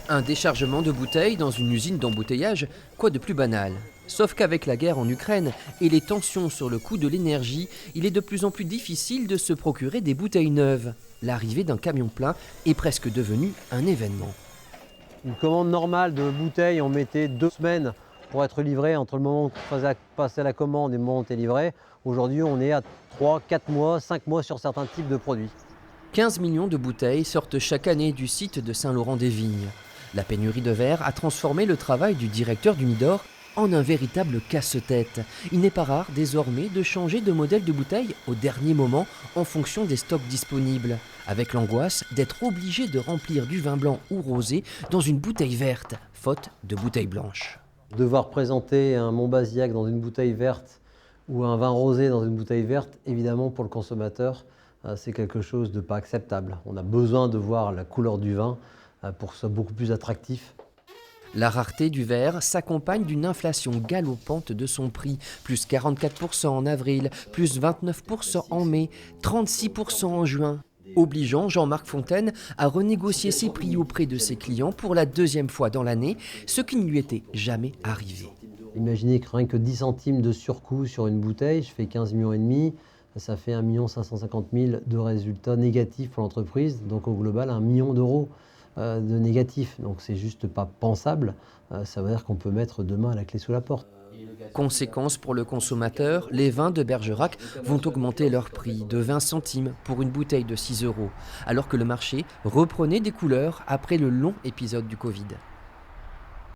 Un déchargement de bouteilles dans une usine d'embouteillage, quoi de plus banal? Sauf qu'avec la guerre en Ukraine et les tensions sur le coût de l'énergie, il est de plus en plus difficile de se procurer des bouteilles neuves. L'arrivée d'un camion plein est presque devenue un événement. Une commande normale de bouteilles, on mettait 2 semaines pour être livré entre le moment où on faisait passer la commande et le moment où on était livré. Aujourd'hui, on est à 3, 4 mois, 5 mois sur certains types de produits. 15 millions de bouteilles sortent chaque année du site de Saint-Laurent-des-Vignes. La pénurie de verre a transformé le travail du directeur d'Unidor en un véritable casse-tête. Il n'est pas rare désormais de changer de modèle de bouteille au dernier moment en fonction des stocks disponibles, avec l'angoisse d'être obligé de remplir du vin blanc ou rosé dans une bouteille verte, faute de bouteille blanche. Devoir présenter un Montbazillac dans une bouteille verte ou un vin rosé dans une bouteille verte, évidemment pour le consommateur, c'est quelque chose de pas acceptable. On a besoin de voir la couleur du vin pour que ce soit beaucoup plus attractif. La rareté du verre s'accompagne d'une inflation galopante de son prix, plus 44% en avril, plus 29% en mai, 36% en juin, obligeant Jean-Marc Fontaine à renégocier ses prix auprès de ses clients pour la deuxième fois dans l'année, ce qui ne lui était jamais arrivé. Imaginez que rien que 10 centimes de surcoût sur une bouteille, je fais 15 millions et demi, ça fait 1 550 000 de résultats négatifs pour l'entreprise, donc au global 1 million d'euros de négatifs. Donc c'est juste pas pensable, ça veut dire qu'on peut mettre demain la clé sous la porte. Conséquence pour le consommateur, les vins de Bergerac vont augmenter leur prix de 20 centimes pour une bouteille de 6 euros, alors que le marché reprenait des couleurs après le long épisode du Covid.